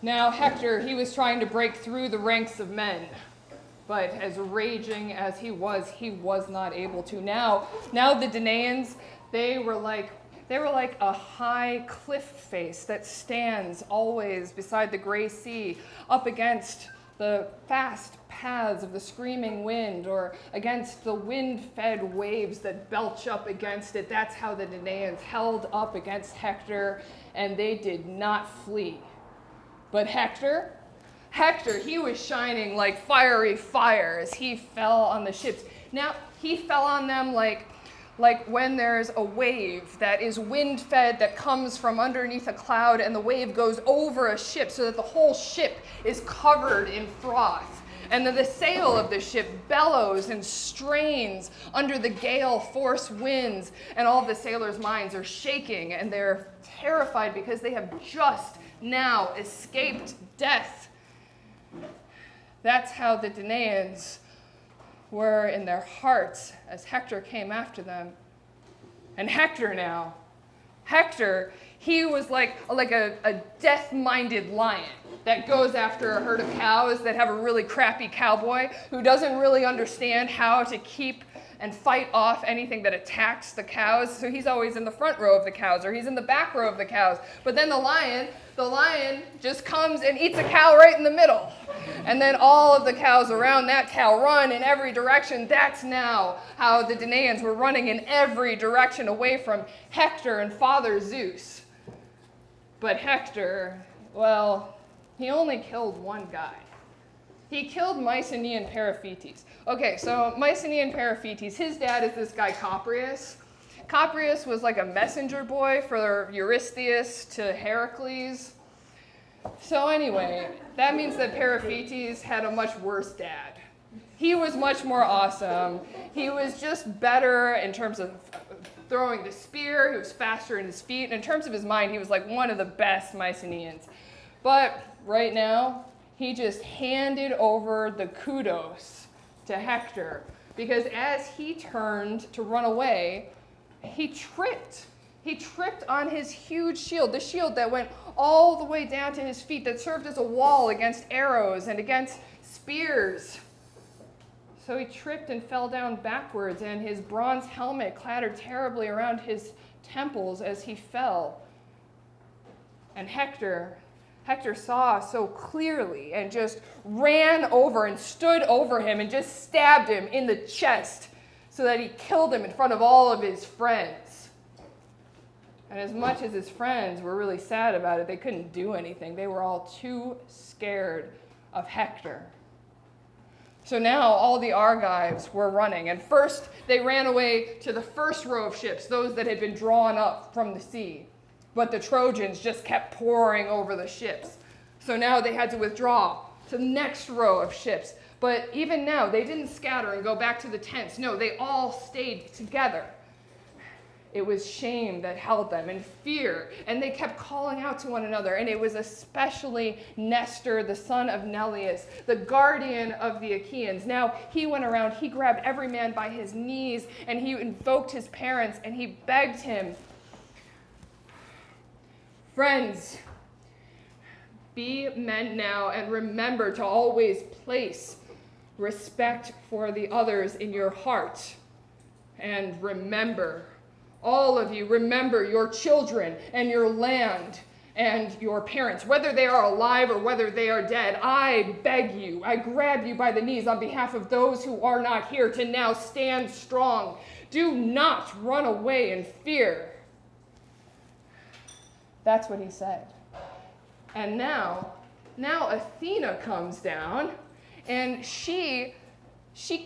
Now Hector, he was trying to break through the ranks of men, but as raging as he was not able to. Now the Danaans, they were like a high cliff face that stands always beside the gray sea, up against the fast paths of the screaming wind, or against the wind-fed waves that belch up against it. That's how the Danaans held up against Hector, and they did not flee. But Hector, he was shining like fiery fire as he fell on the ships. Now, he fell on them like when there's a wave that is wind-fed that comes from underneath a cloud, and the wave goes over a ship so that the whole ship is covered in froth. And then the sail of the ship bellows and strains under the gale force winds, and all of the sailors' minds are shaking, and they're terrified because they have just now escaped death. That's how the Danaans were in their hearts as Hector came after them. And Hector, he was like a death-minded lion that goes after a herd of cows that have a really crappy cowboy who doesn't really understand how to keep and fight off anything that attacks the cows. So he's always in the front row of the cows, or he's in the back row of the cows. But then the lion just comes and eats a cow right in the middle. And then all of the cows around that cow run in every direction. That's now how the Danaans were running in every direction away from Hector and Father Zeus. But Hector, well, he only killed one guy. He killed Mycenaean Periphetes. Okay, so Mycenaean Periphetes, his dad is this guy Coprius. Coprius was like a messenger boy for Eurystheus to Heracles. So anyway, that means that Periphetes had a much worse dad. He was much more awesome. He was just better in terms of throwing the spear. He was faster in his feet. And in terms of his mind, he was like one of the best Mycenaeans. But right now, he just handed over the kudos to Hector, because as he turned to run away, he tripped. He tripped on his huge shield, the shield that went all the way down to his feet, that served as a wall against arrows and against spears. So he tripped and fell down backwards, and his bronze helmet clattered terribly around his temples as he fell. And Hector saw so clearly and just ran over and stood over him and just stabbed him in the chest so that he killed him in front of all of his friends. And as much as his friends were really sad about it, they couldn't do anything. They were all too scared of Hector. So now all the Argives were running, and first they ran away to the first row of ships, those that had been drawn up from the sea. But the Trojans just kept pouring over the ships. So now they had to withdraw to the next row of ships. But even now, they didn't scatter and go back to the tents. No, they all stayed together. It was shame that held them, and fear, and they kept calling out to one another. And it was especially Nestor, the son of Neleus, the guardian of the Achaeans. Now he went around, he grabbed every man by his knees, and he invoked his parents, and he begged him, "Friends, be men now, and remember to always place respect for the others in your heart. And remember, all of you, remember your children and your land and your parents, whether they are alive or whether they are dead. I beg you, I grab you by the knees on behalf of those who are not here to now stand strong. Do not run away in fear." That's what he said. And now Athena comes down, and she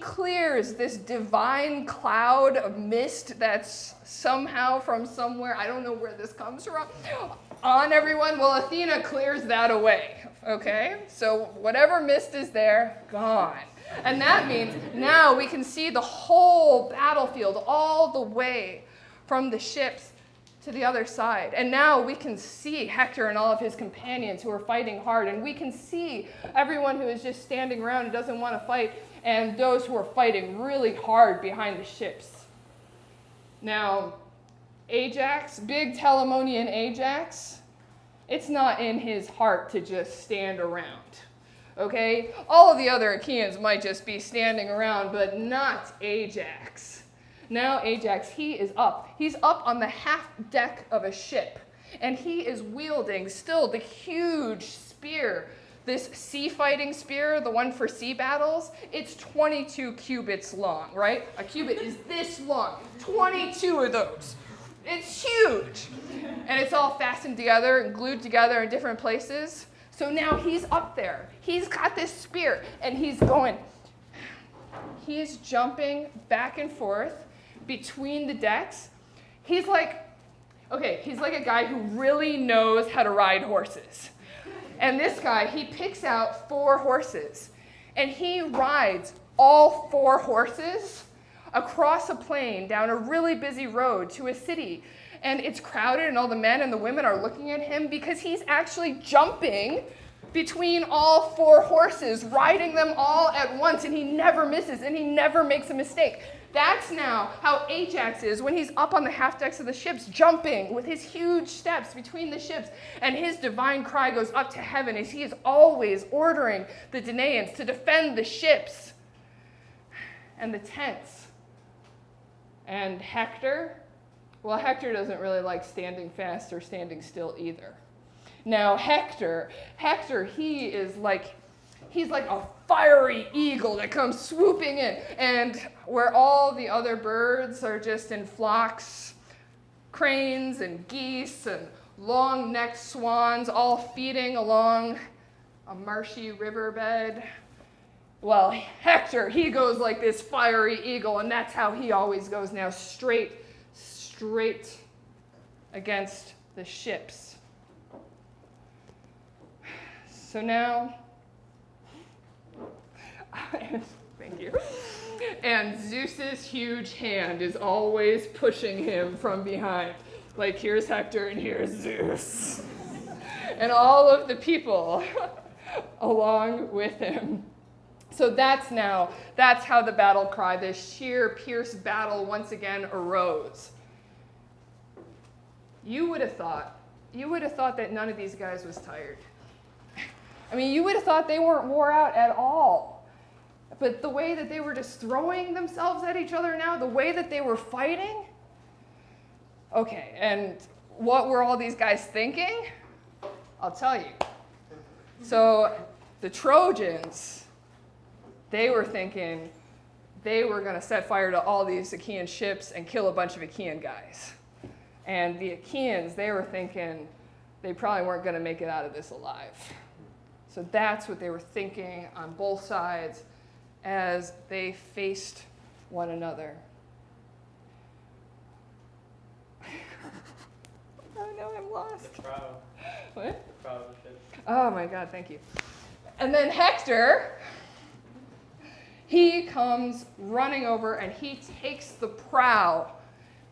clears this divine cloud of mist that's somehow from somewhere, I don't know where this comes from, on everyone. Well, Athena clears that away, okay? So whatever mist is there, gone. And that means now we can see the whole battlefield all the way from the ships to the other side. And now we can see Hector and all of his companions who are fighting hard, and we can see everyone who is just standing around and doesn't want to fight, and those who are fighting really hard behind the ships. Now, Ajax, big Telamonian Ajax, It's not in his heart to just stand around. Okay? All of the other Achaeans might just be standing around, but not Ajax. Now Ajax, he is up. He's up on the half deck of a ship, and he is wielding still the huge spear. This sea fighting spear, the one for sea battles, it's 22 cubits long, right? A cubit is this long, 22 of those. It's huge. And it's all fastened together and glued together in different places. So now he's up there. He's got this spear, and he's jumping back and forth between the decks. He's like a guy who really knows how to ride horses. And this guy, he picks out 4 horses, and he rides all 4 horses across a plain down a really busy road to a city. And it's crowded, and all the men and the women are looking at him because he's actually jumping between all 4 horses, riding them all at once, and he never misses, and he never makes a mistake. That's now how Ajax is when he's up on the half decks of the ships, jumping with his huge steps between the ships, and his divine cry goes up to heaven as he is always ordering the Danaans to defend the ships and the tents. And Hector, well, Hector doesn't really like standing fast or standing still either. Now Hector, he's like a fiery eagle that comes swooping in, and where all the other birds are just in flocks, cranes and geese and long-necked swans all feeding along a marshy riverbed. Well, Hector, he goes like this fiery eagle, and that's how he always goes now, straight against the ships. So now, thank you. And Zeus's huge hand is always pushing him from behind. Like, here's Hector and here's Zeus. And all of the people along with him. So that's how the battle cry, this sheer, pierced battle once again arose. You would have thought that none of these guys was tired. I mean, you would have thought they weren't wore out at all. But the way that they were just throwing themselves at each other now, the way that they were fighting. Okay, and what were all these guys thinking? I'll tell you. So the Trojans, they were thinking they were going to set fire to all these Achaean ships and kill a bunch of Achaean guys. And the Achaeans, they were thinking they probably weren't going to make it out of this alive. So that's what they were thinking on both sides as they faced one another. Oh no, I'm lost. The prow. What? The prow of the ship. Oh my God, thank you. And then Hector, he comes running over and he takes the prow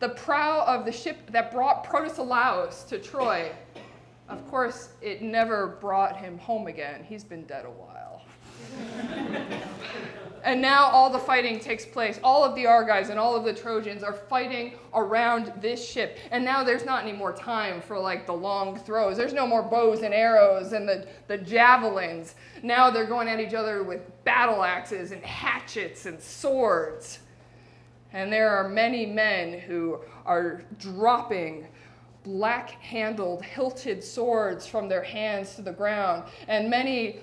of the ship that brought Protesilaus to Troy. Of course, it never brought him home again. He's been dead a while. And now all the fighting takes place. All of the Argives and all of the Trojans are fighting around this ship. And now there's not any more time for like the long throws. There's no more bows and arrows and the javelins. Now they're going at each other with battle axes and hatchets and swords. And there are many men who are dropping black-handled, hilted swords from their hands to the ground, and many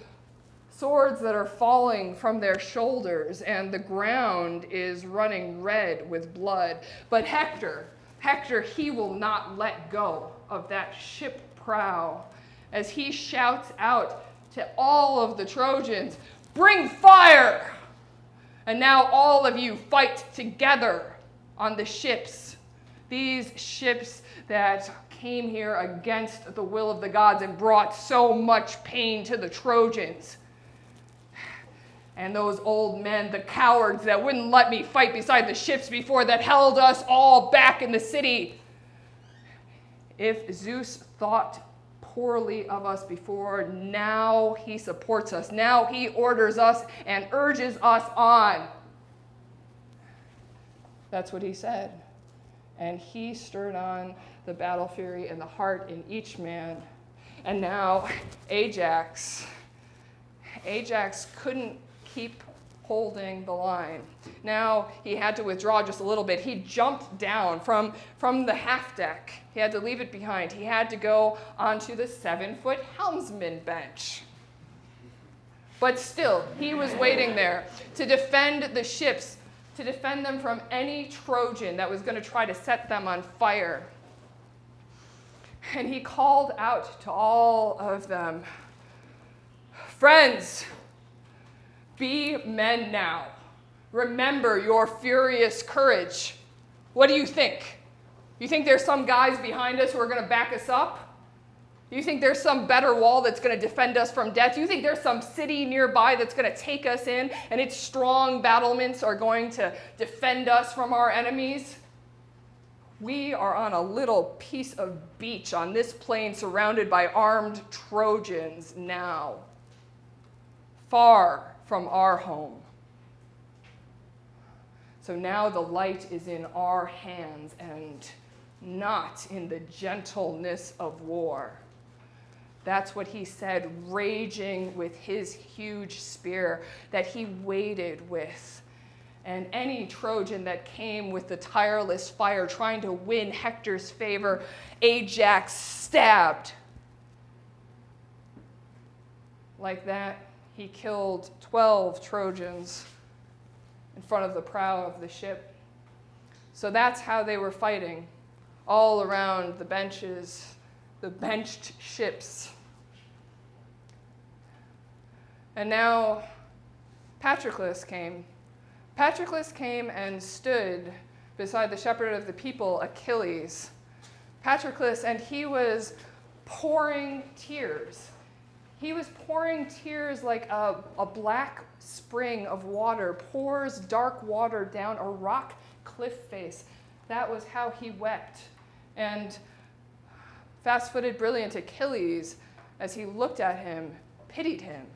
swords that are falling from their shoulders, and the ground is running red with blood. But Hector, he will not let go of that ship prow as he shouts out to all of the Trojans, "Bring fire!" And now all of you fight together on the ships. These ships that came here against the will of the gods and brought so much pain to the Trojans. And those old men, the cowards that wouldn't let me fight beside the ships before, that held us all back in the city. If Zeus thought poorly of us before, now he supports us. Now he orders us and urges us on. That's what he said. And he stirred on the battle fury and the heart in each man. And now Ajax couldn't keep holding the line. Now he had to withdraw just a little bit. He jumped down from the half deck. He had to leave it behind. He had to go onto the 7-foot helmsman bench. But still, he was waiting there to defend the ships, to defend them from any Trojan that was going to try to set them on fire. And he called out to all of them, "Friends, be men now. Remember your furious courage." What do you think? You think there's some guys behind us who are going to back us up? You think there's some better wall that's going to defend us from death? You think there's some city nearby that's going to take us in and its strong battlements are going to defend us from our enemies? We are on a little piece of beach on this plain surrounded by armed Trojans now, far from our home. So now the light is in our hands and not in the gentleness of war. That's what he said, raging with his huge spear that he waded with. And any Trojan that came with the tireless fire trying to win Hector's favor, Ajax stabbed. Like that, he killed 12 Trojans in front of the prow of the ship. So that's how they were fighting, all around the benches, the benched ships. And now Patroclus came. Patroclus came and stood beside the shepherd of the people, Achilles. Patroclus, and he was pouring tears. He was pouring tears like a black spring of water pours dark water down a rock cliff face. That was how he wept. And fast-footed, brilliant Achilles, as he looked at him, pitied him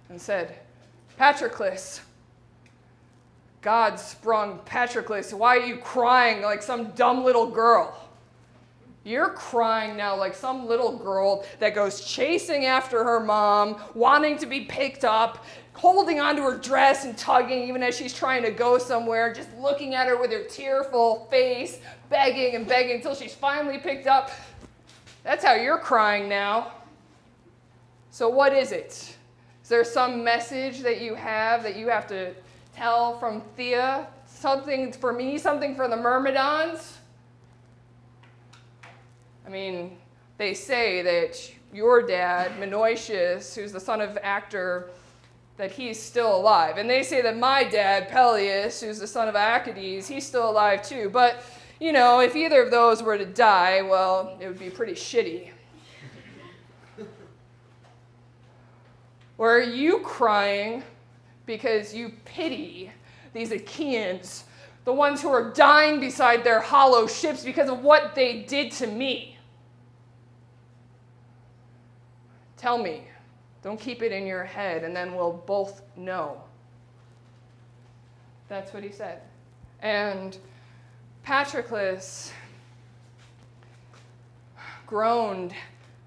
and said, "Patroclus, God-sprung Patroclus, why are you crying like some dumb little girl? You're crying now like some little girl that goes chasing after her mom, wanting to be picked up, holding onto her dress and tugging even as she's trying to go somewhere, just looking at her with her tearful face, begging and begging until she's finally picked up. That's how you're crying now. So what is it? Is there some message that you have to tell from Thea? Something for me, something for the Myrmidons? I mean, they say that your dad, Menoetius, who's the son of Actor, that he's still alive. And they say that my dad, Peleus, who's the son of Achates, he's still alive too. But, you know, if either of those were to die, well, it would be pretty shitty. Or are you crying because you pity these Achaeans, the ones who are dying beside their hollow ships because of what they did to me? Tell me. Don't keep it in your head, and then we'll both know. That's what he said. And Patroclus groaned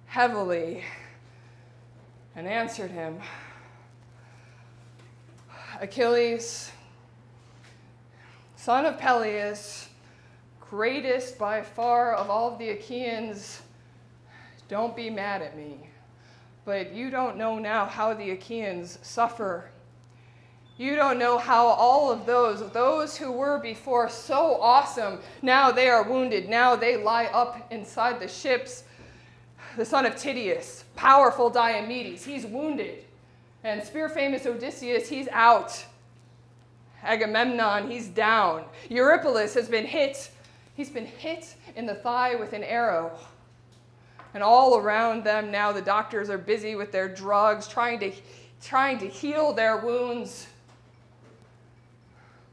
heavily and answered him, "Achilles, son of Peleus, greatest by far of all of the Achaeans, don't be mad at me. But you don't know now how the Achaeans suffer. You don't know how all of those who were before so awesome, now they are wounded. Now they lie up inside the ships. The son of Tydeus, powerful Diomedes, he's wounded. And spear-famous Odysseus, he's out. Agamemnon, he's down. Eurypylus has been hit. He's been hit in the thigh with an arrow. And all around them now the doctors are busy with their drugs, trying to heal their wounds.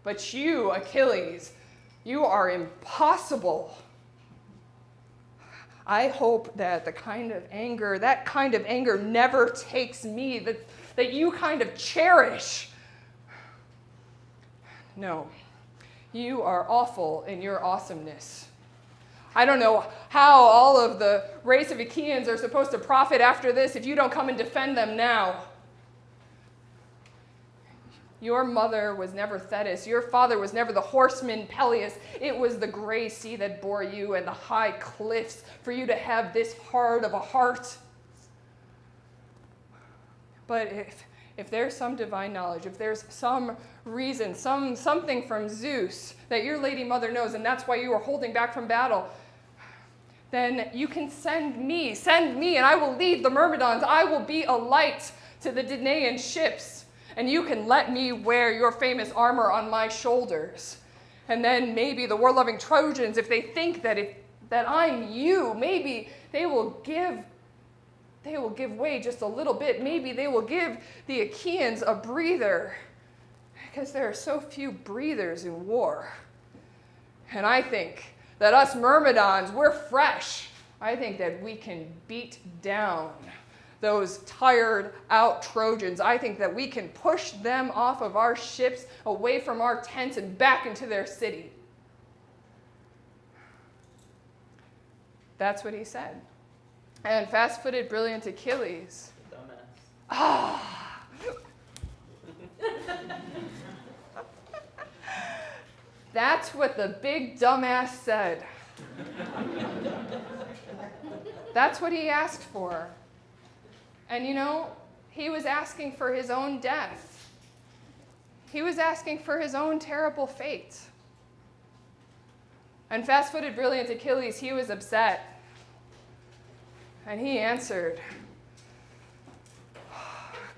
But you, Achilles, you are impossible. I hope that that kind of anger never takes me, that you kind of cherish. No, you are awful in your awesomeness. I don't know how all of the race of Achaeans are supposed to profit after this if you don't come and defend them now. Your mother was never Thetis. Your father was never the horseman Peleus. It was the gray sea that bore you and the high cliffs for you to have this hard of a heart. But if there's some divine knowledge, if there's some reason, something from Zeus that your lady mother knows, and that's why you are holding back from battle, then you can send me, and I will lead the Myrmidons. I will be a light to the Danaan ships, and you can let me wear your famous armor on my shoulders. And then maybe the war-loving Trojans, if they think that I'm you, maybe they will give way just a little bit. Maybe they will give the Achaeans a breather, because there are so few breathers in war. And I think that us Myrmidons, we're fresh. I think that we can beat down those tired out Trojans. I think that we can push them off of our ships, away from our tents, and back into their city. That's what he said. And fast-footed, brilliant Achilles. Dumbass. That's what the big dumbass said. That's what he asked for. And he was asking for his own death. He was asking for his own terrible fate. And fast-footed, brilliant Achilles, he was upset. And he answered,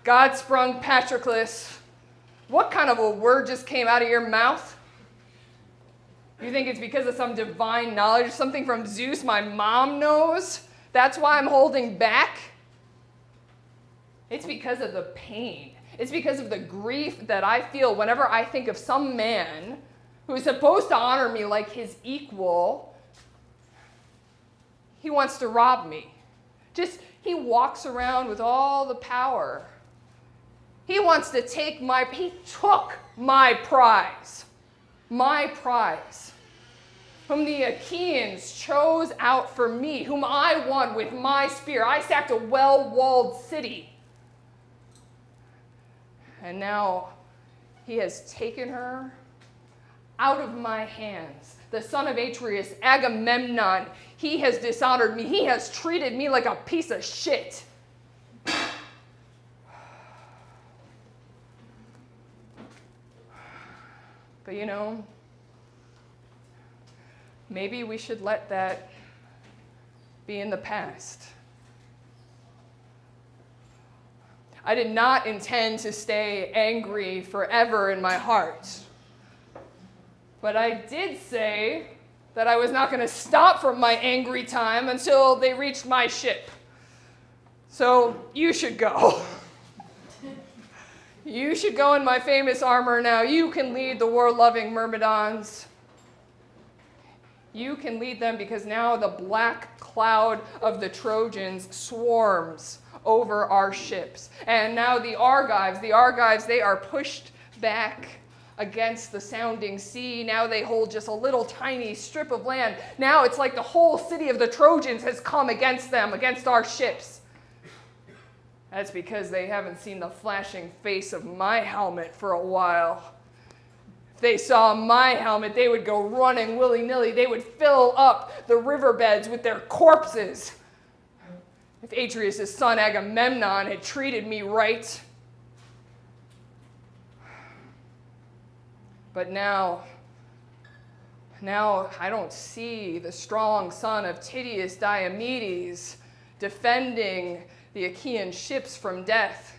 God-sprung Patroclus, what kind of a word just came out of your mouth? You think it's because of some divine knowledge, something from Zeus my mom knows? That's why I'm holding back? It's because of the pain. It's because of the grief that I feel whenever I think of some man who is supposed to honor me like his equal. He wants to rob me. He walks around with all the power. He took my prize. My prize. Whom the Achaeans chose out for me, whom I won with my spear. I sacked a well-walled city. And now he has taken her out of my hands. The son of Atreus, Agamemnon, he has dishonored me. He has treated me like a piece of shit. But maybe we should let that be in the past. I did not intend to stay angry forever in my heart. But I did say that I was not going to stop from my angry time until they reached my ship. So you should go. You should go in my famous armor now. You can lead the war-loving Myrmidons. You can lead them because now the black cloud of the Trojans swarms over our ships. And now the Argives, they are pushed back against the sounding sea. Now they hold just a little tiny strip of land. Now it's like the whole city of the Trojans has come against them, against our ships. That's because they haven't seen the flashing face of my helmet for a while. If they saw my helmet, they would go running willy-nilly. They would fill up the riverbeds with their corpses. If Atreus' son Agamemnon had treated me right. But now I don't see the strong son of Tydeus Diomedes defending the Achaean ships from death.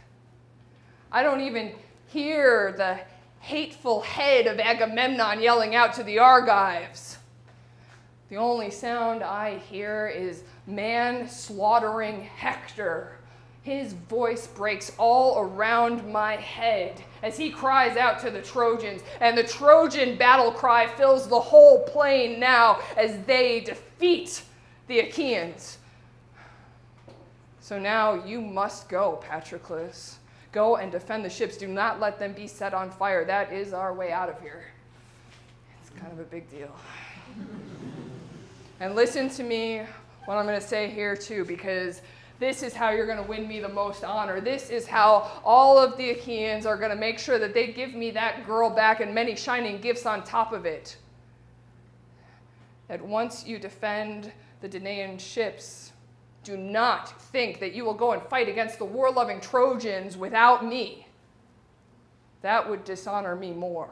I don't even hear the hateful head of Agamemnon yelling out to the Argives. The only sound I hear is man slaughtering Hector. His voice breaks all around my head as he cries out to the Trojans, and the Trojan battle cry fills the whole plain now as they defeat the Achaeans. So now you must go, Patroclus. Go and defend the ships. Do not let them be set on fire. That is our way out of here. It's kind of a big deal. And listen to me, what I'm going to say here too, because this is how you're going to win me the most honor. This is how all of the Achaeans are going to make sure that they give me that girl back and many shining gifts on top of it. That once you defend the Danaan ships, do not think that you will go and fight against the war-loving Trojans without me. That would dishonor me more.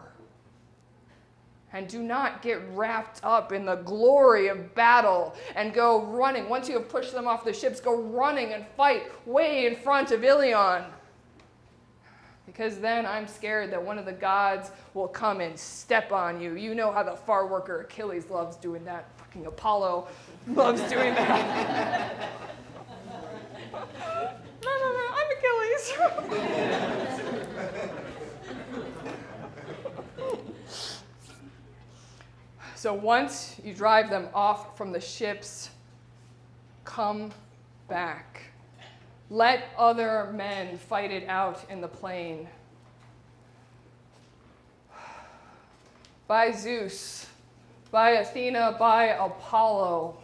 And do not get wrapped up in the glory of battle and go running. Once you have pushed them off the ships, go running and fight way in front of Ilion. Because then I'm scared that one of the gods will come and step on you. You know how the far worker Achilles loves doing that. Fucking Apollo loves doing that. No, I'm Achilles. So once you drive them off from the ships, come back. Let other men fight it out in the plain. By Zeus, by Athena, by Apollo,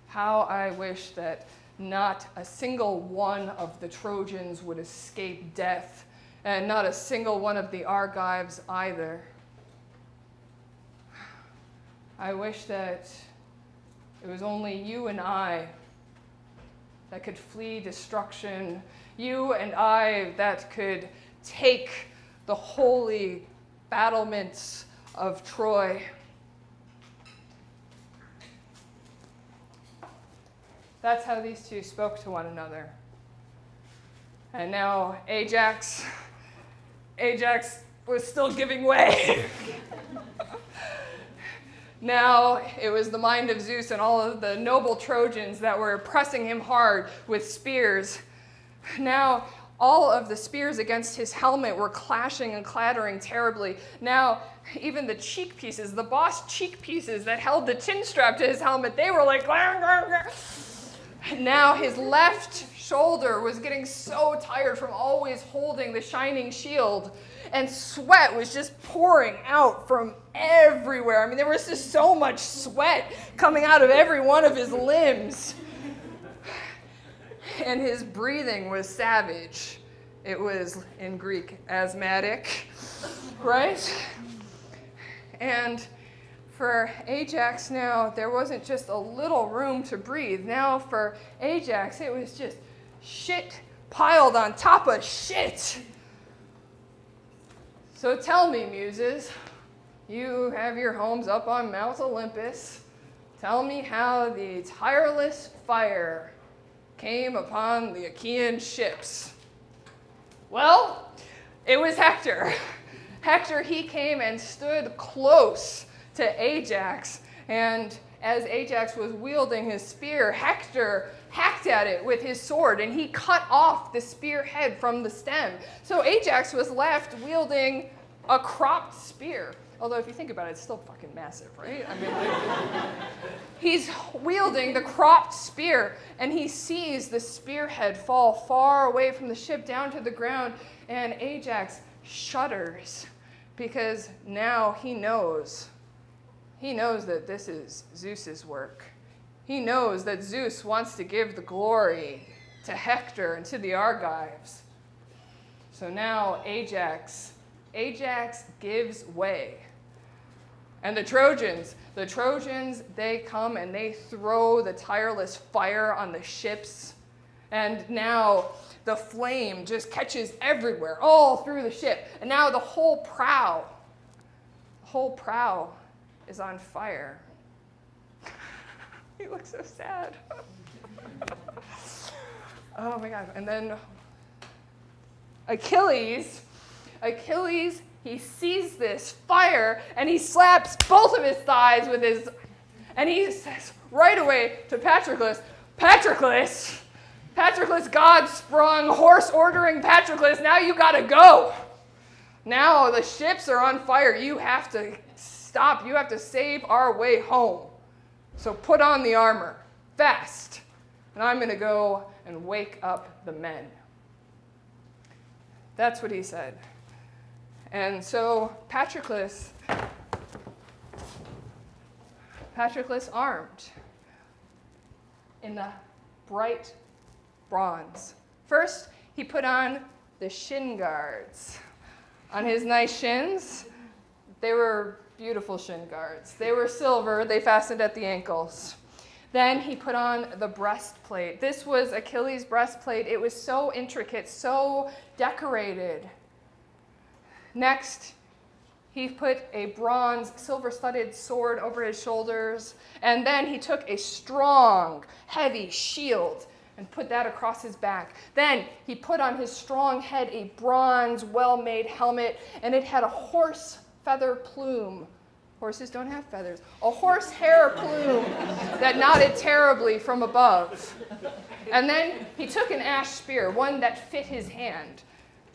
how I wish that not a single one of the Trojans would escape death, and not a single one of the Argives either. I wish that it was only you and I that could flee destruction, you and I that could take the holy battlements of Troy. That's how these two spoke to one another. And now Ajax was still giving way. Now it was the mind of Zeus and all of the noble Trojans that were pressing him hard with spears. Now all of the spears against his helmet were clashing and clattering terribly. Now even the cheek pieces, the boss cheek pieces that held the chin strap to his helmet, they were like... Now his left shoulder was getting so tired from always holding the shining shield, and sweat was just pouring out from everywhere. I mean, there was just so much sweat coming out of every one of his limbs. And his breathing was savage. It was, in Greek, asthmatic, right? And for Ajax now, there wasn't just a little room to breathe. Now for Ajax, it was just shit piled on top of shit. So tell me, muses, you have your homes up on Mount Olympus. Tell me how the tireless fire came upon the Achaean ships. Well, it was Hector. Hector, he came and stood close to Ajax, and as Ajax was wielding his spear, Hector hacked at it with his sword, and he cut off the spear head from the stem. So Ajax was left wielding a cropped spear. Although if you think about it, it's still fucking massive, right? I mean, he's wielding the cropped spear, and he sees the spearhead fall far away from the ship down to the ground, and Ajax shudders because now he knows that this is Zeus's work. He knows that Zeus wants to give the glory to Hector and to the Argives. So now Ajax gives way. And the Trojans, they come and they throw the tireless fire on the ships. And now the flame just catches everywhere, all through the ship. And now the whole prow is on fire. He looks so sad. Oh my God. And then Achilles, he sees this fire and he slaps both of his thighs with his, and he says right away to Patroclus, Patroclus, God-sprung, horse-ordering Patroclus, now you gotta go. Now the ships are on fire. You have to stop. You have to save our way home. So put on the armor, fast, and I'm going to go and wake up the men. That's what he said. And so Patroclus Patroclus armed in the bright bronze. First, he put on the shin guards on his nice shins. They were beautiful shin guards. They were silver. They fastened at the ankles. Then he put on the breastplate. This was Achilles' breastplate. It was so intricate, so decorated. Next, he put a bronze, silver-studded sword over his shoulders, and then he took a strong, heavy shield and put that across his back. Then he put on his strong head a bronze, well-made helmet, and it had a horse feather plume. Horses don't have feathers. A horsehair plume that nodded terribly from above. And then he took an ash spear, one that fit his hand,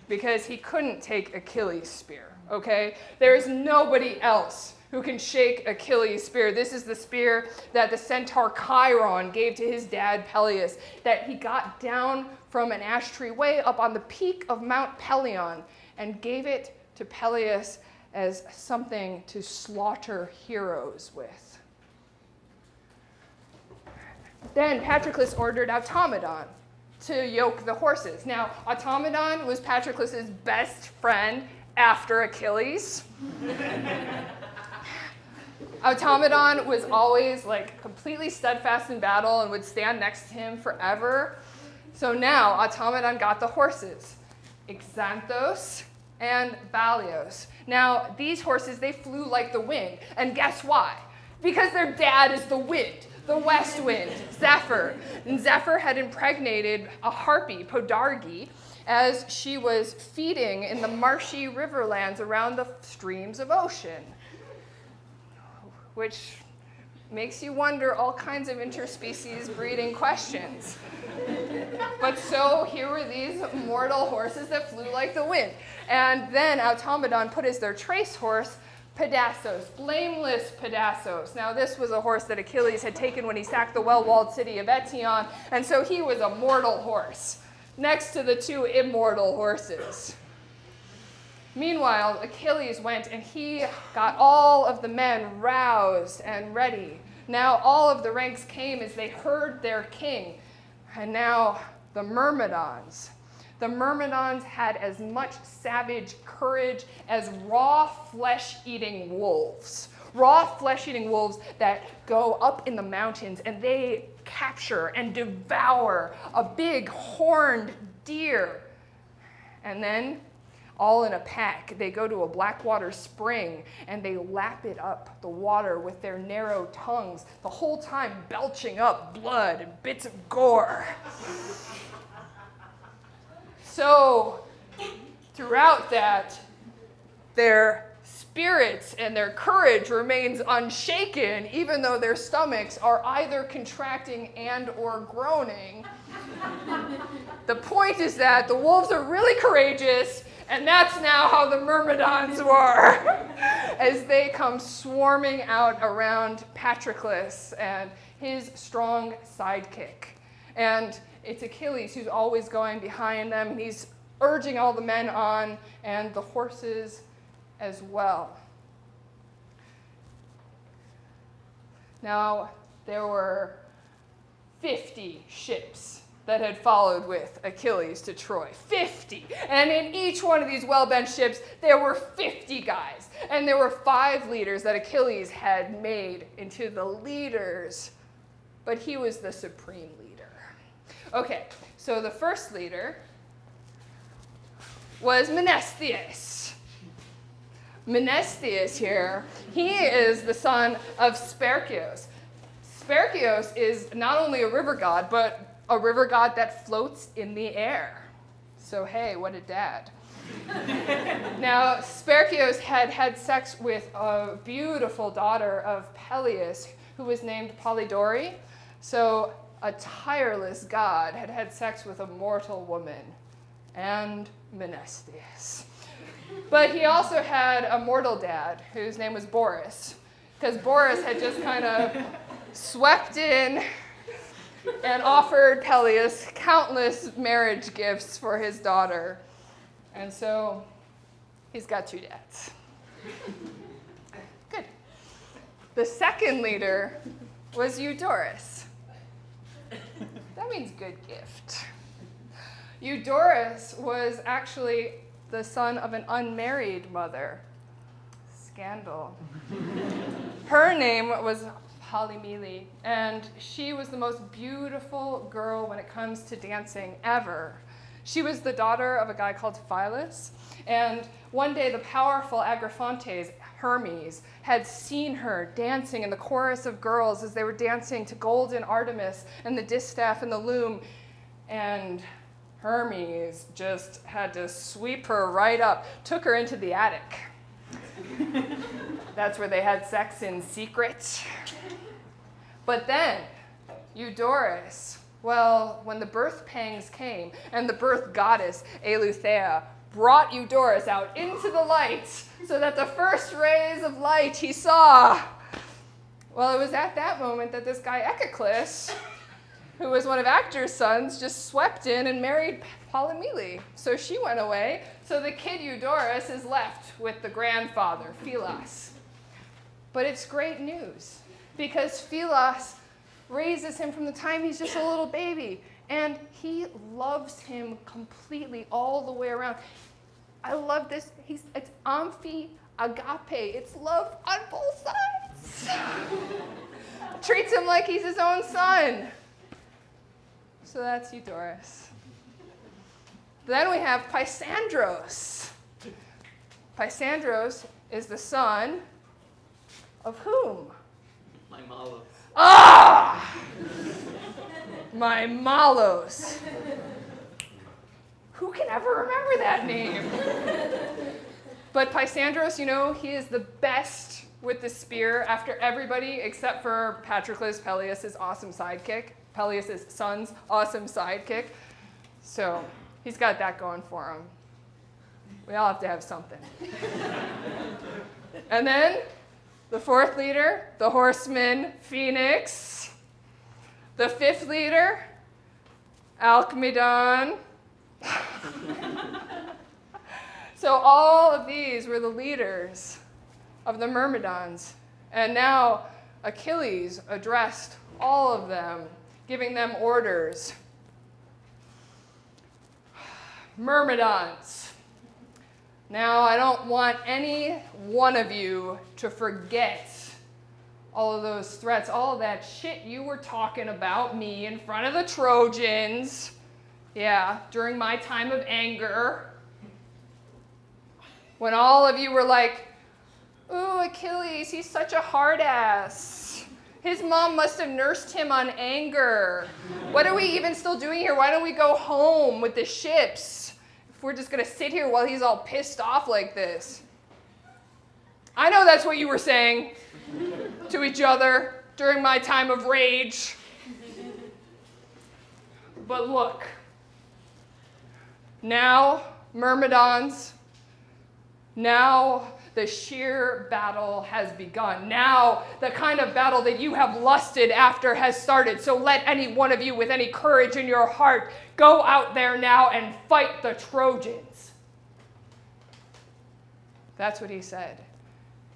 because he couldn't take Achilles' spear, okay? There is nobody else who can shake Achilles' spear. This is the spear that the centaur Chiron gave to his dad Peleus, that he got down from an ash tree way up on the peak of Mount Pelion and gave it to Peleus as something to slaughter heroes with. Then Patroclus ordered Automedon to yoke the horses. Now, Automedon was Patroclus's best friend after Achilles. Automedon was always completely steadfast in battle and would stand next to him forever. So now Automedon got the horses, Xanthos and Balios. Now, these horses, they flew like the wind. And guess why? Because their dad is the wind, the west wind, Zephyr. And Zephyr had impregnated a harpy, Podarge, as she was feeding in the marshy riverlands around the streams of ocean, which makes you wonder all kinds of interspecies breeding questions. But so here were these mortal horses that flew like the wind. And then Automedon put as their trace horse Pedassos, blameless Pedassos. Now this was a horse that Achilles had taken when he sacked the well-walled city of Eetion, and so he was a mortal horse, next to the two immortal horses. Meanwhile, Achilles went and he got all of the men roused and ready. Now all of the ranks came as they heard their king. And now the Myrmidons. The Myrmidons had as much savage courage as raw flesh-eating wolves. Raw flesh-eating wolves that go up in the mountains and they capture and devour a big horned deer. And then, all in a pack, they go to a blackwater spring and they lap it up, the water, with their narrow tongues, the whole time belching up blood and bits of gore. So, throughout that, their spirits and their courage remains unshaken, even though their stomachs are either contracting and or groaning. The point is that the wolves are really courageous, and that's now how the Myrmidons were, as they come swarming out around Patroclus and his strong sidekick. And it's Achilles who's always going behind them, and he's urging all the men on, and the horses as well. Now, there were 50 ships that had followed with Achilles to Troy. 50! And in each one of these well-bent ships, there were 50 guys. And there were 5 leaders that Achilles had made into the leaders. But he was the supreme leader. Okay, so the first leader was Menestheus. Menestheus here, he is the son of Spercheios. Spercheios is not only a river god, but a river god that floats in the air. So hey, what a dad. Now, Spercheios had had sex with a beautiful daughter of Peleus, who was named Polydori. So a tireless god had had sex with a mortal woman, and Menestheus. But he also had a mortal dad, whose name was Boris, because Boris had just kind of swept in and offered Peleus countless marriage gifts for his daughter. And so he's got 2 dads. Good. The second leader was Eudorus. That means good gift. Eudorus was actually the son of an unmarried mother. Scandal. Her name was Polymele, and she was the most beautiful girl when it comes to dancing ever. She was the daughter of a guy called Philus, and one day the powerful Agriphantes, Hermes, had seen her dancing in the chorus of girls as they were dancing to Golden Artemis and the distaff and the loom, and Hermes just had to sweep her right up, took her into the attic. That's where they had sex in secret. But then, Eudorus, well, when the birth pangs came and the birth goddess, Eleuthea, brought Eudorus out into the light so that the first rays of light he saw, well, it was at that moment that this guy Echeclus, who was one of Actor's sons, just swept in and married Polymele. So she went away. So the kid Eudorus is left with the grandfather, Philos. But it's great news, because Philos raises him from the time he's just a little baby, and he loves him completely all the way around. I love this. It's amphi agape. It's love on both sides. Treats him like he's his own son. So that's Eudorus. Then we have Pysandros. Pysandros is the son of whom? My Malos. Ah! My Malos. Who can ever remember that name? But Pysandros, you know, he is the best with the spear after everybody except for Patroclus, Peleus' awesome sidekick. Peleus' son's awesome sidekick. So he's got that going for him. We all have to have something. And then the fourth leader, the horseman, Phoenix. The fifth leader, Alcmedon. So all of these were the leaders of the Myrmidons. And now Achilles addressed all of them, giving them orders. Myrmidons. Now, I don't want any one of you to forget all of those threats, all of that shit you were talking about me in front of the Trojans. Yeah, during my time of anger. When all of you were like, ooh, Achilles, he's such a hard ass. His mom must have nursed him on anger. What are we even still doing here? Why don't we go home with the ships if we're just going to sit here while he's all pissed off like this? I know that's what you were saying to each other during my time of rage. But look, now, Myrmidons, now the sheer battle has begun. Now the kind of battle that you have lusted after has started. So let any one of you with any courage in your heart go out there now and fight the Trojans. That's what he said.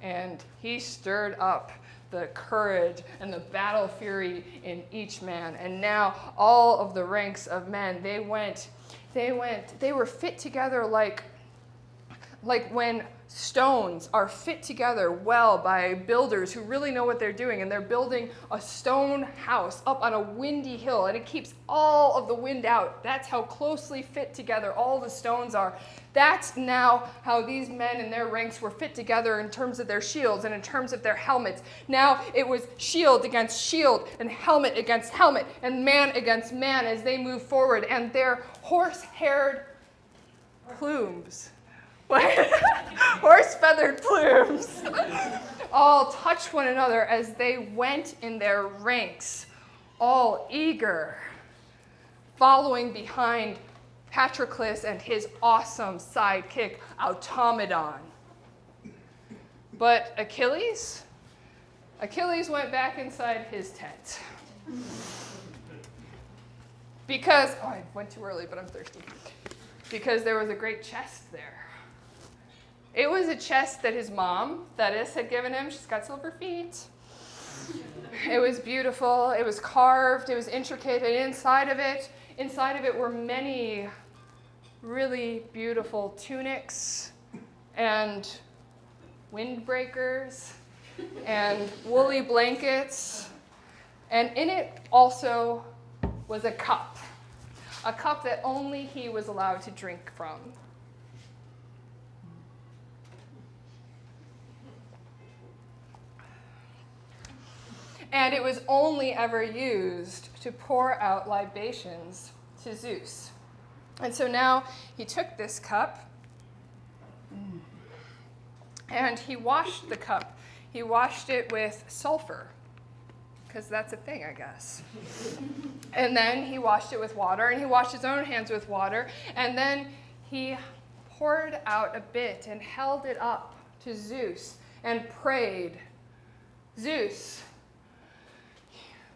And he stirred up the courage and the battle fury in each man. And now all of the ranks of men, they were fit together like when stones are fit together well by builders who really know what they're doing, and they're building a stone house up on a windy hill, and it keeps all of the wind out. That's how closely fit together all the stones are. That's now how these men in their ranks were fit together in terms of their shields and in terms of their helmets. Now it was shield against shield and helmet against helmet and man against man as they move forward, and their horse-haired plumes, horse-feathered plumes, all touched one another as they went in their ranks, all eager, following behind Patroclus and his awesome sidekick, Automedon. But Achilles went back inside his tent. Because, I went too early, but I'm thirsty. Because there was a great chest there. It was a chest that his mom, Thetis, had given him. She's got silver feet. It was beautiful, it was carved, it was intricate, and inside of it were many really beautiful tunics and windbreakers and woolly blankets. And in it also was a cup that only he was allowed to drink from. And it was only ever used to pour out libations to Zeus. And so now he took this cup and he washed the cup. He washed it with sulfur, because that's a thing, I guess. And then he washed it with water, and he washed his own hands with water, and then he poured out a bit and held it up to Zeus and prayed, "Zeus,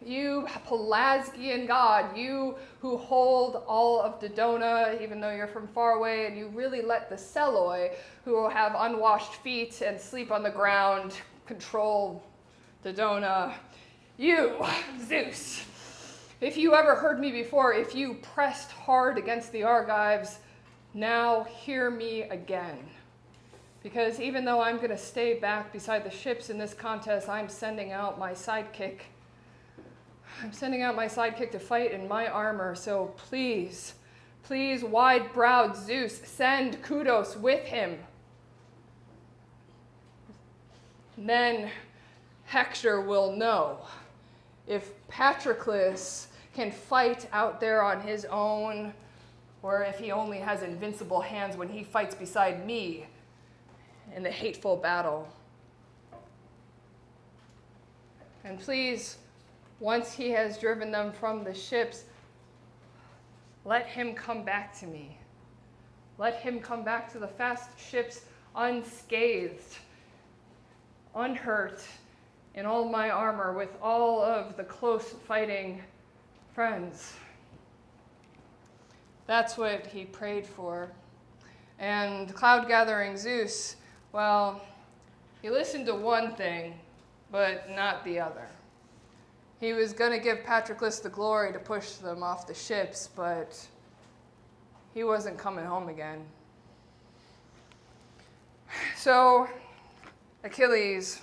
you Pelasgian god, you who hold all of Dodona, even though you're from far away, and you really let the Seloi, who have unwashed feet and sleep on the ground, control Dodona. You, Zeus, if you ever heard me before, if you pressed hard against the Argives, now hear me again. Because even though I'm going to stay back beside the ships in this contest, I'm sending out my sidekick. I'm sending out my sidekick to fight in my armor, so please, please, wide-browed Zeus, send Kudos with him. Then Hector will know if Patroclus can fight out there on his own, or if he only has invincible hands when he fights beside me in the hateful battle. And please, once he has driven them from the ships, let him come back to me. Let him come back to the fast ships unscathed, unhurt, in all my armor, with all of the close fighting friends." That's what he prayed for. And cloud-gathering Zeus, well, he listened to one thing, but not the other. He was going to give Patroclus the glory to push them off the ships, but he wasn't coming home again. So Achilles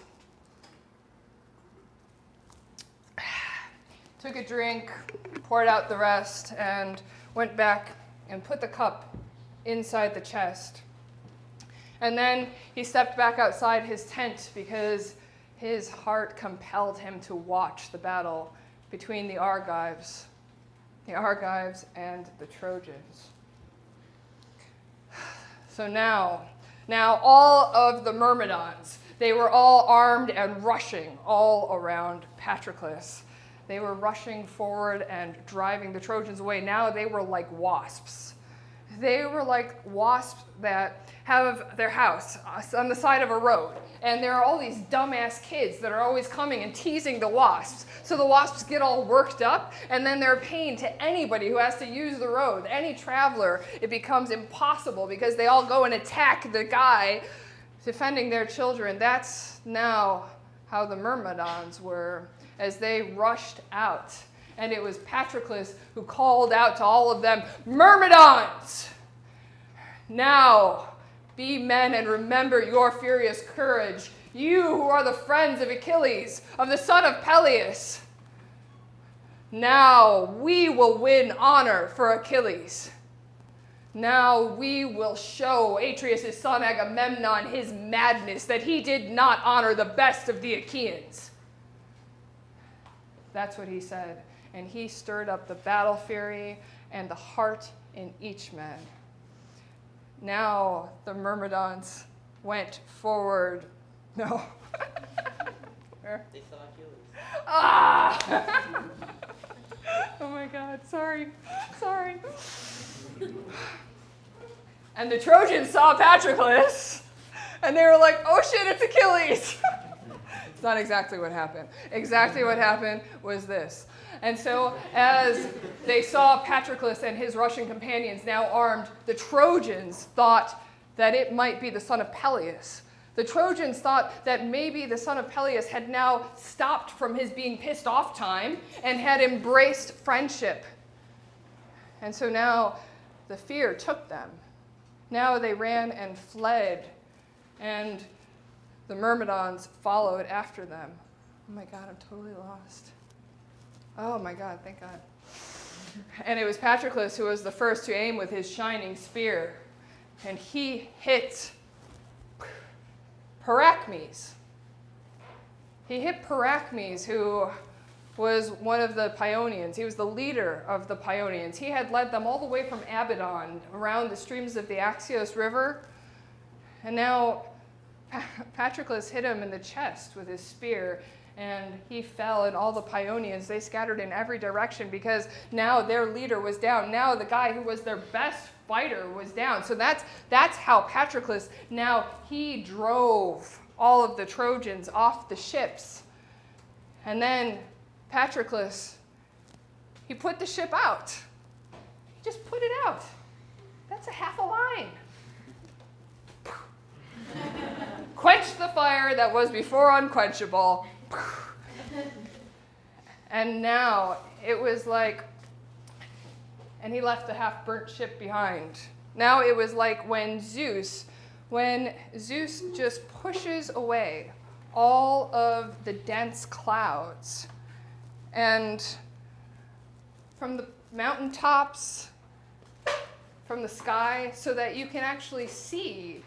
took a drink, poured out the rest, and went back and put the cup inside the chest. And then he stepped back outside his tent because his heart compelled him to watch the battle between the Argives and the Trojans. So now all of the Myrmidons, they were all armed and rushing all around Patroclus. They were rushing forward and driving the Trojans away. Now they were like wasps. They were like wasps that have their house on the side of a road. And there are all these dumbass kids that are always coming and teasing the wasps. So the wasps get all worked up, and then they're a pain to anybody who has to use the road. Any traveler, it becomes impossible because they all go and attack the guy defending their children. That's now how the Myrmidons were as they rushed out. And it was Patroclus who called out to all of them, "Myrmidons! Now be men and remember your furious courage, you who are the friends of Achilles, of the son of Peleus. Now we will win honor for Achilles. Now we will show Atreus' son Agamemnon his madness, that he did not honor the best of the Achaeans." That's what he said. And he stirred up the battle fury and the heart in each man. Now the Myrmidons went forward. No. Where? They saw Achilles. Ah! Oh my God, sorry. And the Trojans saw Patroclus, and they were like, "Oh shit, it's Achilles." It's not exactly what happened. Exactly what happened was this. And so as they saw Patroclus and his Russian companions now armed, the Trojans thought that it might be the son of Peleus. The Trojans thought that maybe the son of Peleus had now stopped from his being pissed off time and had embraced friendship. And so now the fear took them. Now they ran and fled, and the Myrmidons followed after them. Oh my God, I'm totally lost. Oh my God, thank God. And it was Patroclus who was the first to aim with his shining spear, and he hit Peracmes. He hit Peracmes, who was one of the Paeonians. He was the leader of the Paeonians. He had led them all the way from Abaddon around the streams of the Axios River. And now Patroclus hit him in the chest with his spear, and he fell, and all the Paeonians, they scattered in every direction because now their leader was down. Now the guy who was their best fighter was down. So that's how Patroclus, now he drove all of the Trojans off the ships. And then Patroclus, he put the ship out. He just put it out. That's a half a line. Quenched the fire that was before unquenchable. And now it was like, and he left the half-burnt ship behind. Now it was like when Zeus just pushes away all of the dense clouds, and from the mountaintops, from the sky, so that you can actually see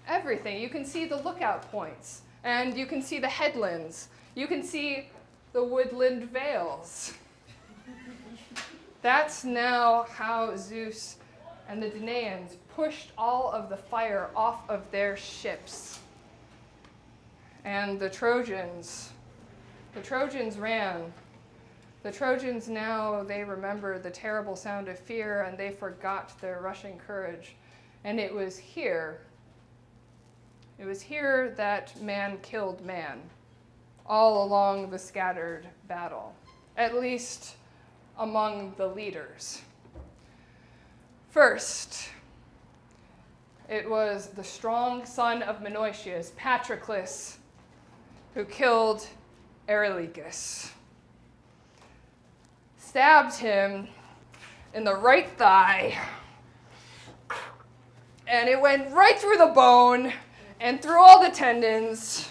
everything. You can see the lookout points, and you can see the headlands. You can see the woodland vales. That's now how Zeus and the Danaans pushed all of the fire off of their ships. And the Trojans ran. The Trojans now, they remembered the terrible sound of fear, and they forgot their rushing courage. And it was here that man killed man, all along the scattered battle, at least among the leaders. First, it was the strong son of Menoetius, Patroclus, who killed Eurylochus. Stabbed him in the right thigh, and it went right through the bone and through all the tendons,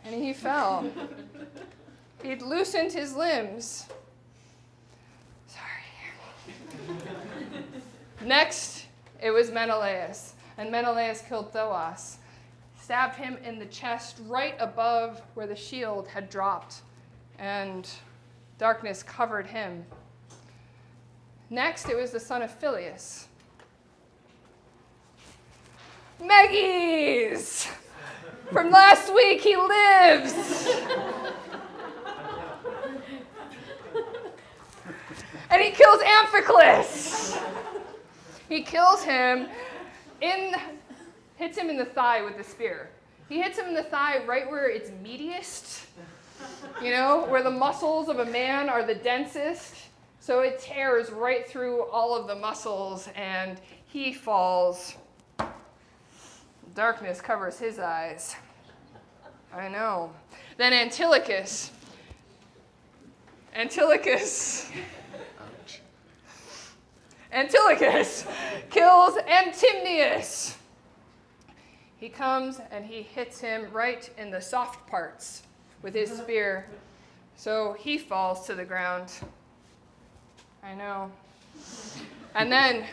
and he fell. He'd loosened his limbs. Sorry. Next, it was Menelaus, and Menelaus killed Thoas, stabbed him in the chest right above where the shield had dropped, and darkness covered him. Next, it was the son of Phyleus. Meges! From last week, he lives! And he kills Amphiclus! He kills him, hits him in the thigh with the spear. He hits him in the thigh right where it's meatiest, where the muscles of a man are the densest. So it tears right through all of the muscles, and he falls. Darkness covers his eyes. I know. Then Antilochus kills Antimnius. He comes and he hits him right in the soft parts with his spear. So he falls to the ground. I know. And then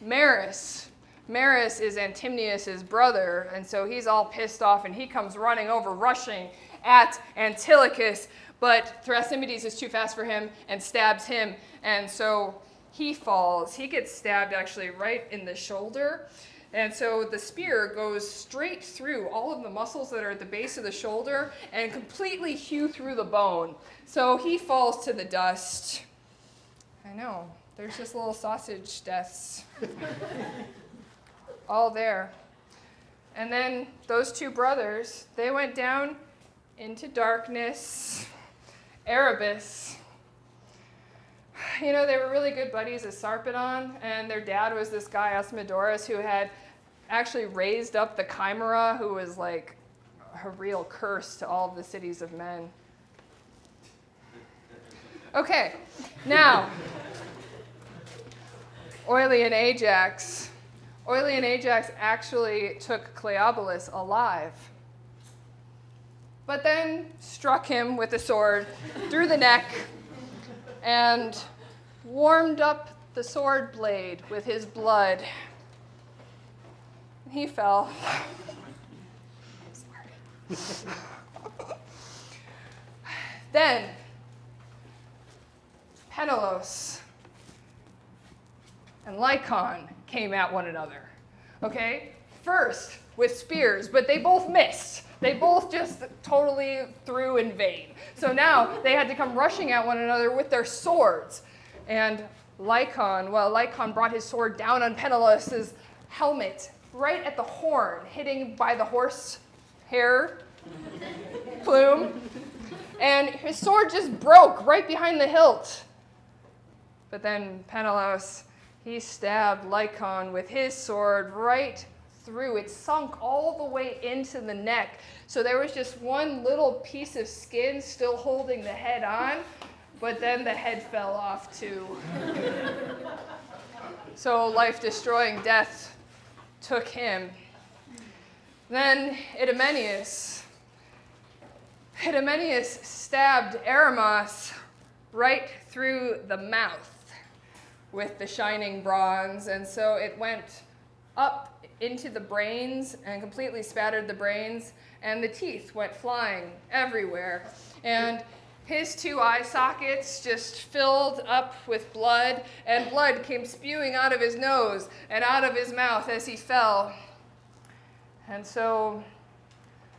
Maris. Maris is Antimnius' brother, and so he's all pissed off, and he comes running over, rushing at Antilochus, but Thrasymedes is too fast for him and stabs him, and so he falls. He gets stabbed actually right in the shoulder, and so the spear goes straight through all of the muscles that are at the base of the shoulder and completely hew through the bone. So he falls to the dust. I know, there's just little sausage deaths. All there. And then those two brothers, they went down into darkness. Erebus. They were really good buddies of Sarpedon, and their dad was this guy, Asmodorus, who had actually raised up the Chimera, who was like a real curse to all of the cities of men. Okay, now, Oily and Ajax. Oily and Ajax actually took Cleobulus alive, but then struck him with a sword through the neck and warmed up the sword blade with his blood. He fell. Sorry. Then, Pentelos and Lycon came at one another. Okay? First with spears, but they both missed. They both just totally threw in vain. So now they had to come rushing at one another with their swords. And Lycon brought his sword down on Pentelos's helmet, right at the horn, hitting by the horse hair plume. And his sword just broke right behind the hilt. But then Pentelos, he stabbed Lycon with his sword right through. It sunk all the way into the neck. So there was just one little piece of skin still holding the head on, but then the head fell off too. So life-destroying death took him. Then Idomeneus stabbed Eremos right through the mouth with the shining bronze, and so it went up into the brains and completely spattered the brains, and the teeth went flying everywhere. And his two eye sockets just filled up with blood, and blood came spewing out of his nose and out of his mouth as he fell. And so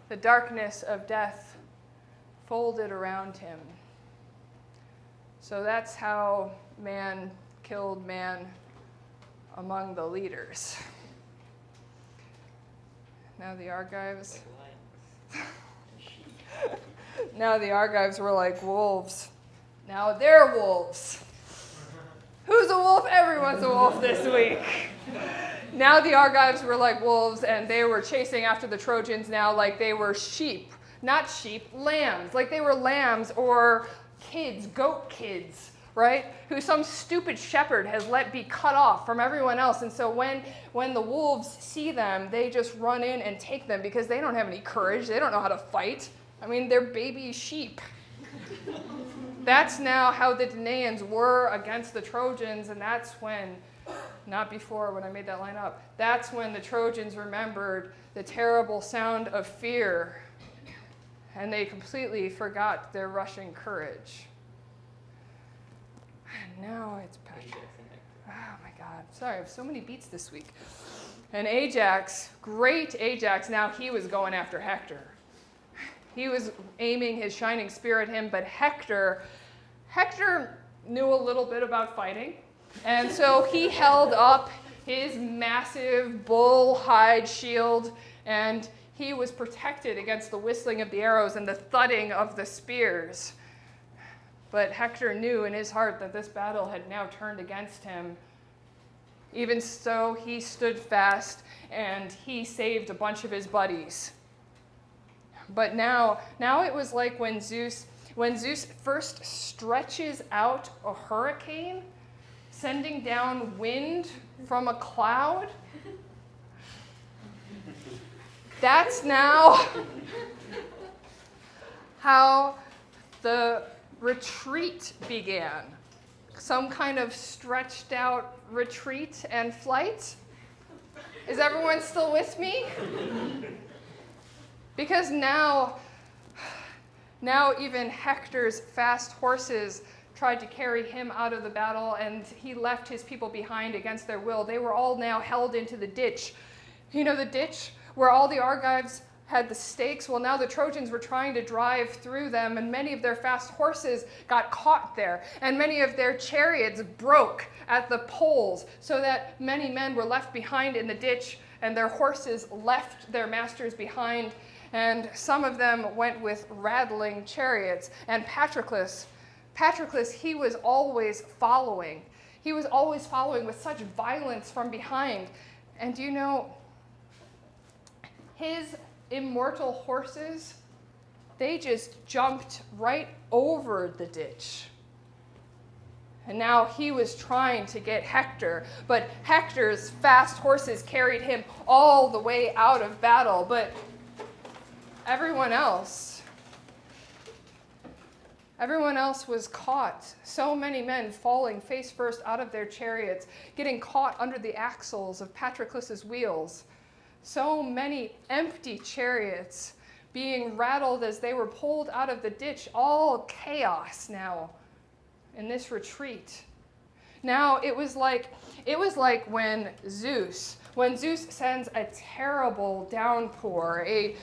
the darkness of death folded around him. So that's how man killed man among the leaders. Now the Argives were like wolves. Now they're wolves. Who's a wolf? Everyone's a wolf this week. Now the Argives were like wolves, and they were chasing after the Trojans now like they were sheep. Not sheep, lambs. Like they were lambs or kids, goat kids, right? Who some stupid shepherd has let be cut off from everyone else. And so when the wolves see them, they just run in and take them because they don't have any courage. They don't know how to fight. I mean, they're baby sheep. That's now how the Danaans were against the Trojans, and that's when, not before when I made that line up, that's when the Trojans remembered the terrible sound of fear, and they completely forgot their Russian courage. And now it's Patrick. Oh my God. Sorry, I have so many beats this week. And Ajax, great Ajax, now he was going after Hector. He was aiming his shining spear at him, but Hector knew a little bit about fighting. And so he held up his massive bull hide shield, and he was protected against the whistling of the arrows and the thudding of the spears. But Hector knew in his heart that this battle had now turned against him. Even so, he stood fast, and he saved a bunch of his buddies. But now it was like when Zeus first stretches out a hurricane, sending down wind from a cloud. That's now how the retreat began. Some kind of stretched out retreat and flight. Is everyone still with me? Because now even Hector's fast horses tried to carry him out of the battle, and he left his people behind against their will. They were all now held into the ditch. You know the ditch where all the Argives had the stakes? Well, now the Trojans were trying to drive through them, and many of their fast horses got caught there, and many of their chariots broke at the poles, so that many men were left behind in the ditch, and their horses left their masters behind. And some of them went with rattling chariots. And Patroclus, he was always following. He was always following with such violence from behind. And do you know his immortal horses, they just jumped right over the ditch. And now he was trying to get Hector, but Hector's fast horses carried him all the way out of battle. But everyone else was caught. So many men falling face first out of their chariots, getting caught under the axles of Patroclus's wheels. So many empty chariots being rattled as they were pulled out of the ditch. All chaos now in this retreat. Now it was like when Zeus sends a terrible downpour, a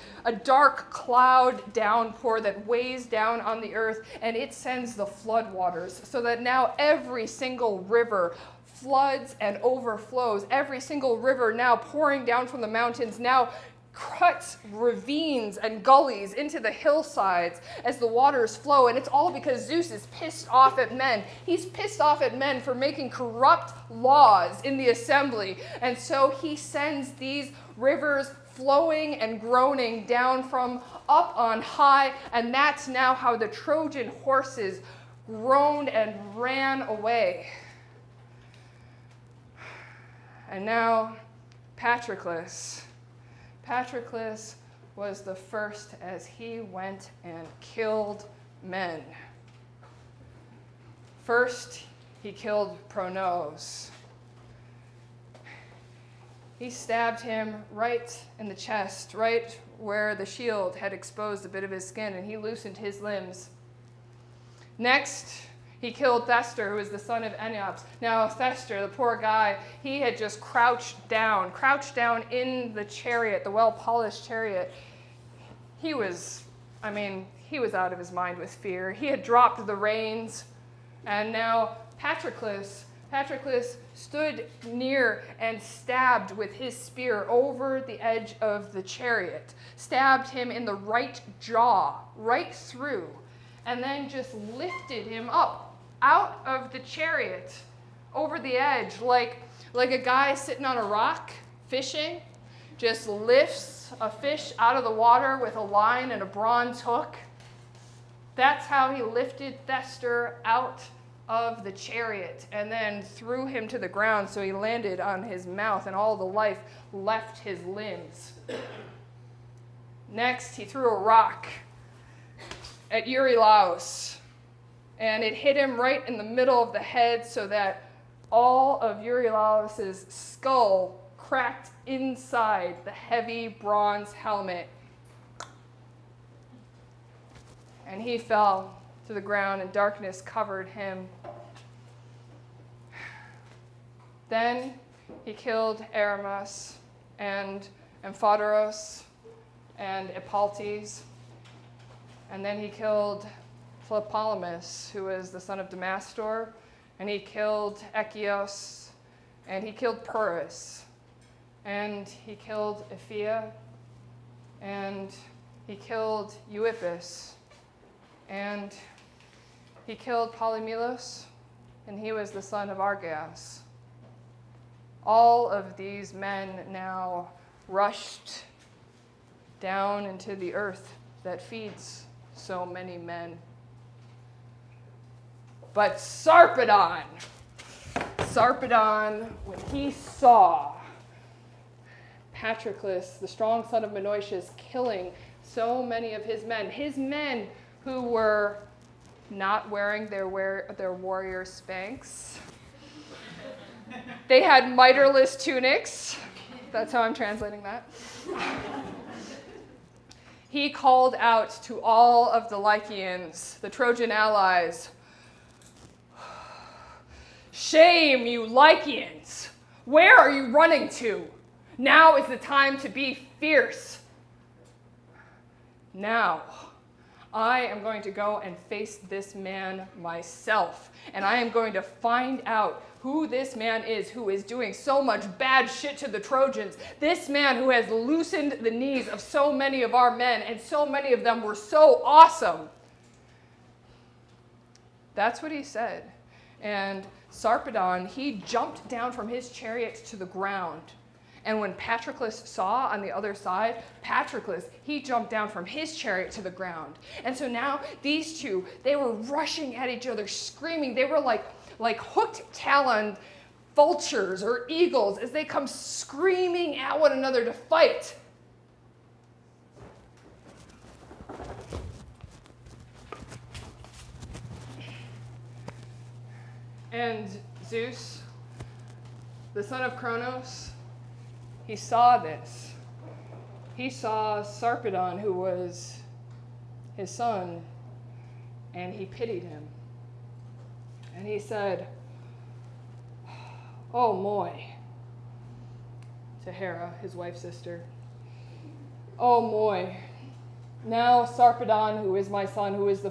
dark cloud downpour that weighs down on the earth, and it sends the floodwaters, so that now every single river floods and overflows. Every single river now pouring down from the mountains now cuts ravines and gullies into the hillsides as the waters flow. And it's all because Zeus is pissed off at men. He's pissed off at men for making corrupt laws in the assembly. And so he sends these rivers flowing and groaning down from up on high. And that's now how the Trojan horses groaned and ran away. And now Patroclus was the first as he went and killed men. First, he killed Pronos. He stabbed him right in the chest, right where the shield had exposed a bit of his skin, and he loosened his limbs. Next, he killed Thestor, who was the son of Eniops. Now, Thestor, the poor guy, he had just crouched down in the chariot, the well-polished chariot. He was out of his mind with fear. He had dropped the reins, and now Patroclus stood near and stabbed with his spear over the edge of the chariot, stabbed him in the right jaw, right through, and then just lifted him up out of the chariot over the edge, like a guy sitting on a rock fishing, just lifts a fish out of the water with a line and a bronze hook. That's how he lifted Thestor out of the chariot and then threw him to the ground, so he landed on his mouth and all the life left his limbs. Next, he threw a rock at Euryalus, and it hit him right in the middle of the head, so that all of Euryalus' skull cracked inside the heavy bronze helmet. And he fell to the ground, and darkness covered him. Then he killed Aramas and Amphoteros and Epaltes. And then he killed Tlepolemus, who was the son of Damastor, and he killed Echios, and he killed Purus, and he killed Ephia, and he killed Euippus, and he killed Polymelos, and he was the son of Argeas. All of these men now rushed down into the earth that feeds so many men. But Sarpedon, when he saw Patroclus, the strong son of Menoetius, killing so many of his men who were not wearing their warrior spanks. They had mitreless tunics. That's how I'm translating that. He called out to all of the Lycians, the Trojan allies, "Shame, you Lycians! Where are you running to? Now is the time to be fierce. Now, I am going to go and face this man myself, and I am going to find out who this man is who is doing so much bad shit to the Trojans. This man who has loosened the knees of so many of our men, and so many of them were so awesome." That's what he said. And Sarpedon, he jumped down from his chariot to the ground, And when Patroclus saw on the other side, Patroclus, he jumped down from his chariot to the ground. And so now these two, they were rushing at each other, screaming. They were like hooked taloned vultures or eagles as they come screaming at one another to fight. And Zeus, the son of Kronos, he saw this. He saw Sarpedon, who was his son, and he pitied him. And he said, "Oh, moi," to Hera, his wife's sister. "Oh, moi, now Sarpedon, who is my son, who is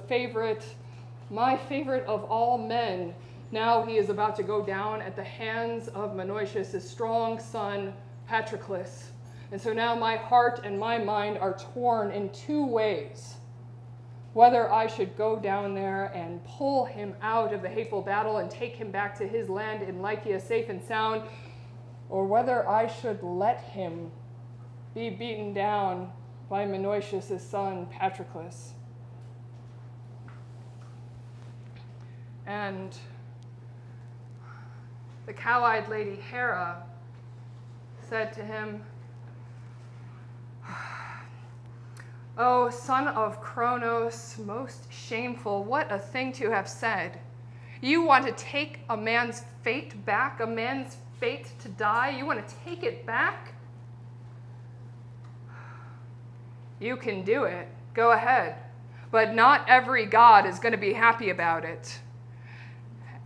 my favorite of all men, now he is about to go down at the hands of Menoetius' strong son, Patroclus. And so now my heart and my mind are torn in two ways. Whether I should go down there and pull him out of the hateful battle and take him back to his land in Lycia safe and sound, or whether I should let him be beaten down by Menoetius' son, Patroclus." And the cow-eyed lady Hera said to him, "O son of Kronos, most shameful, what a thing to have said. You want to take a man's fate back, a man's fate to die? You want to take it back? You can do it. Go ahead. But not every god is going to be happy about it.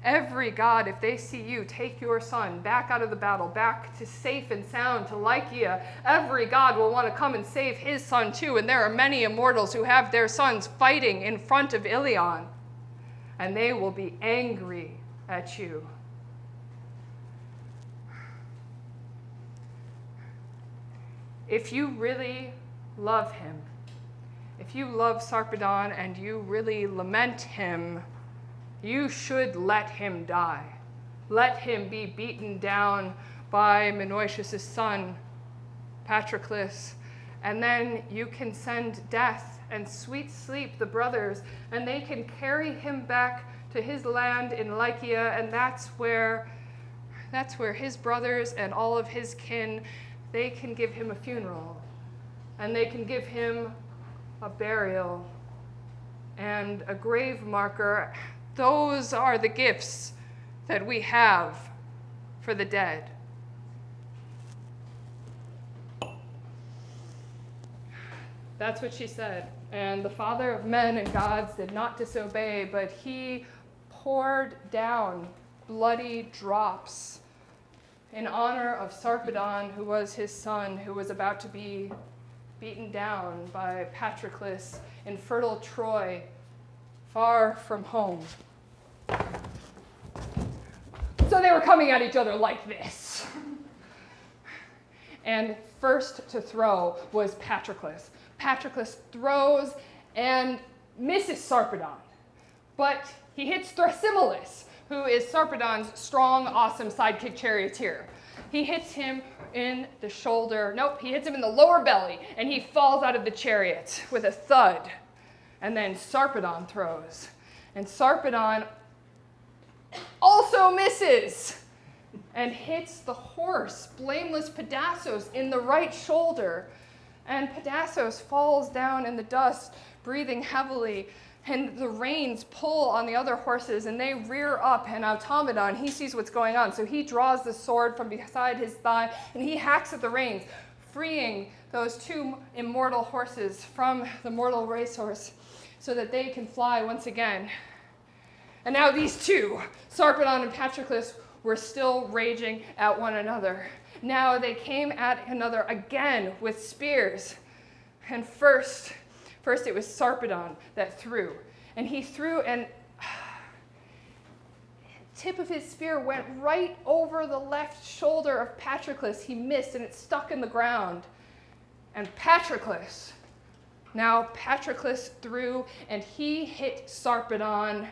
Every god, if they see you take your son back out of the battle, back to safe and sound to Lycia, every god will want to come and save his son too. And there are many immortals who have their sons fighting in front of Ilion, and they will be angry at you." If you really love him, if you love Sarpedon and you really lament him, you should let him die. Let him be beaten down by Menoetius' son, Patroclus, and then you can send Death and Sweet Sleep, the brothers, and they can carry him back to his land in Lycia, and that's where his brothers and all of his kin, they can give him a funeral, and they can give him a burial and a grave marker. Those are the gifts that we have for the dead. That's what she said. And the father of men and gods did not disobey, but he poured down bloody drops in honor of Sarpedon, who was his son, who was about to be beaten down by Patroclus in fertile Troy, far from home. So they were coming at each other like this. And first to throw was Patroclus. Patroclus throws and misses Sarpedon, but he hits Thrasimilus, who is Sarpedon's strong, awesome sidekick charioteer. He hits him in the shoulder. Nope, he hits him in the lower belly, and he falls out of the chariot with a thud. And then Sarpedon throws. And Sarpedon also misses and hits the horse, blameless Pedassos, in the right shoulder. And Pedassos falls down in the dust, breathing heavily. And the reins pull on the other horses, and they rear up. And Automedon, he sees what's going on. So he draws the sword from beside his thigh, and he hacks at the reins, freeing those two immortal horses from the mortal racehorse so that they can fly once again. And now these two, Sarpedon and Patroclus, were still raging at one another. Now they came at another again with spears. And first it was Sarpedon that threw. And he threw, and tip of his spear went right over the left shoulder of Patroclus. He missed, and it stuck in the ground. And Patroclus threw, and he hit Sarpedon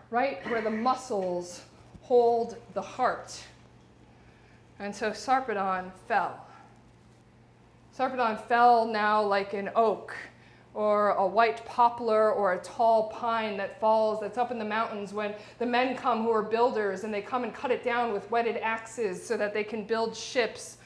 right where the muscles hold the heart. And so Sarpedon fell. Sarpedon fell now like an oak, or a white poplar, or a tall pine that falls, that's up in the mountains when the men come who are builders and they come and cut it down with whetted axes so that they can build ships.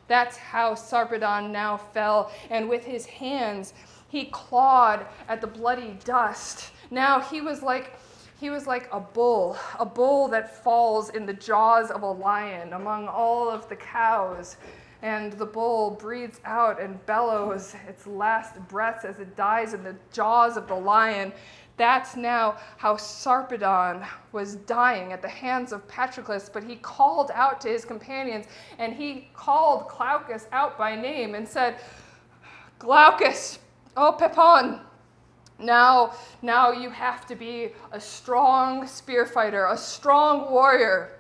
That's how Sarpedon now fell, and with his hands he clawed at the bloody dust. Now he was like a bull that falls in the jaws of a lion among all of the cows. And the bull breathes out and bellows its last breaths as it dies in the jaws of the lion. That's now how Sarpedon was dying at the hands of Patroclus, but he called out to his companions, and he called Glaucus out by name and said, "Glaucus, oh Pepon, now you have to be a strong spear fighter, a strong warrior.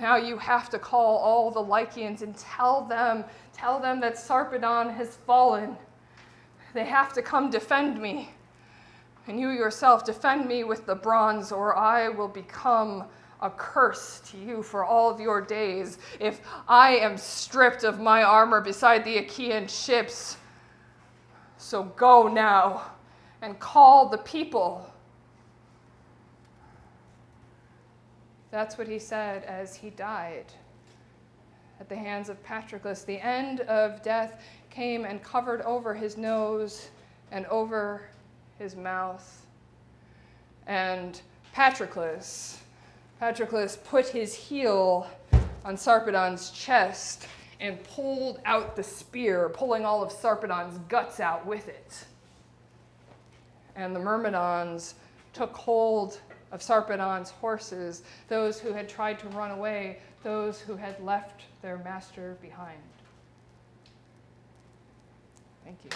Now you have to call all the Lycians and tell them that Sarpedon has fallen. They have to come defend me. And you yourself defend me with the bronze, or I will become a curse to you for all of your days if I am stripped of my armor beside the Achaean ships. So go now and call the people." That's what he said as he died at the hands of Patroclus. The end of death came and covered over his nose and over his mouth. And Patroclus put his heel on Sarpedon's chest and pulled out the spear, pulling all of Sarpedon's guts out with it. And the Myrmidons took hold of Sarpedon's horses, those who had tried to run away, those who had left their master behind. Thank you.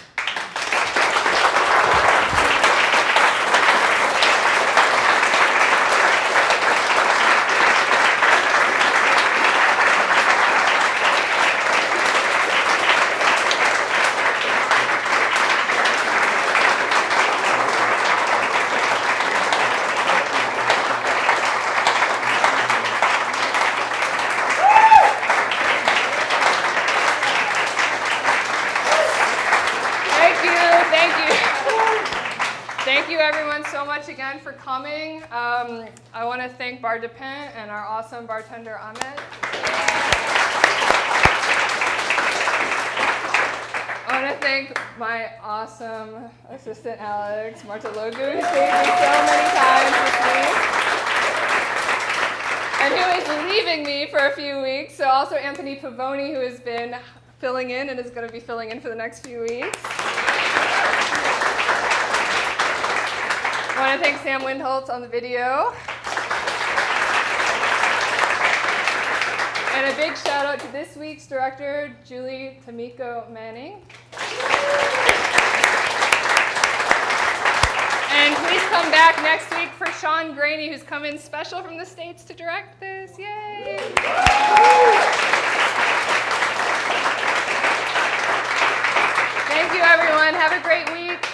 Again for coming. I want to thank Bar Depin and our awesome bartender Ahmed. I want to thank my awesome assistant Alex Martalogu, who stayed me so many times with me, and who is leaving me for a few weeks. So also Anthony Pavoni, who has been filling in and is going to be filling in for the next few weeks. I want to thank Sam Windholz on the video. And a big shout out to this week's director, Julie Tamiko Manning. And please come back next week for Sean Graney, who's come in special from the States to direct this. Yay! Thank you, everyone. Have a great week.